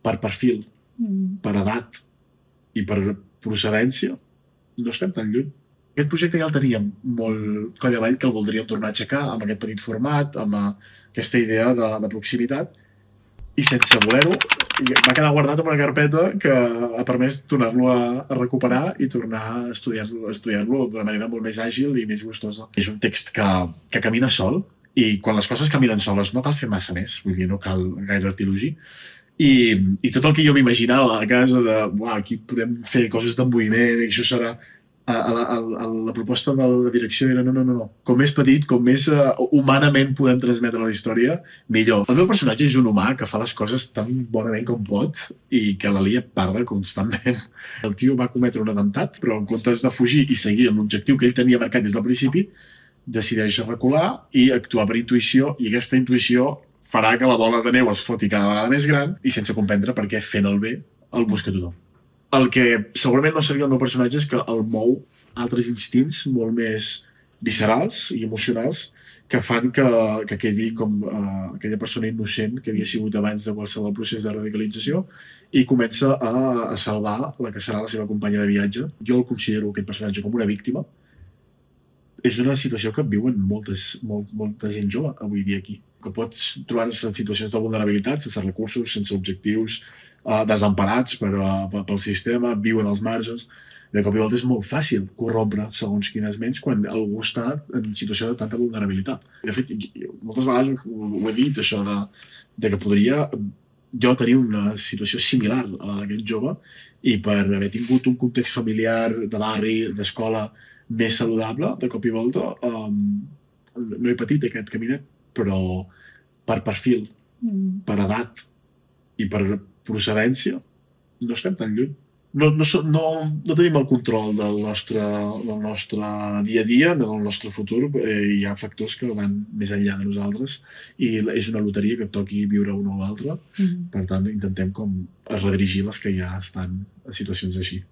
per perfil, per edat i per procedència, no estem tan lluny. Aquest projecte ja el teníem molt coll avall, que el voldríem tornar a aixecar amb aquest petit format, amb aquesta idea de proximitat, i sense voler-ho va quedar guardat en una carpeta que ha permès tornar-lo a recuperar i tornar a estudiar-lo d'una manera molt més àgil i més gustosa. És un text que camina sol, i quan les coses caminen soles no cal fer massa més, vull dir, no cal gaire artilugi, i tot el que jo m'imaginava a casa de aquí podem fer coses de moviment i això serà la proposta de la direcció era no. Com més petit, com més humanament podem transmetre la història, millor. El meu personatge és un humà que fa les coses tan bonament com pot i que la lia parda constantment. El tio va cometre un atemptat, però en comptes de fugir i seguir amb l'objectiu que ell tenia marcat des del principi, decideix recular i actuar per intuïció, i aquesta intuïció farà que la bola de neu es foti cada vegada més gran i sense comprendre per què fent el bé el busca tothom. El que segurament no seria el meu personatge és que el mou altres instints molt més viscerals i emocionals que fan que quedi com aquella persona innocent que havia sigut abans de qualsevol procés de radicalització i comença a salvar la que serà la seva companya de viatge. Jo el considero aquest personatge com una víctima. És una situació que viuen molta gent jove avui dia aquí, que pots trobar-se en situacions de vulnerabilitat, sense recursos, sense objectius, desemparats pel sistema, viuen als marges. De cop i volta és molt fàcil corrompre segons quines ments quan algú està en situació de tanta vulnerabilitat. De fet, moltes vegades ho he dit, això de que podria jo tenir una situació similar a la d'aquest jove i per haver tingut un context familiar, de barri, d'escola més saludable, de cop i volta no he patit aquest caminet, però per perfil, per edat i per procedència no estem tan lluny. No tenim el control del nostre dia a dia, del nostre futur. Hi ha factors que van més enllà de nosaltres i és una loteria que et toqui viure una o l'altra. Per tant, intentem com redirigir les que ja estan en situacions així.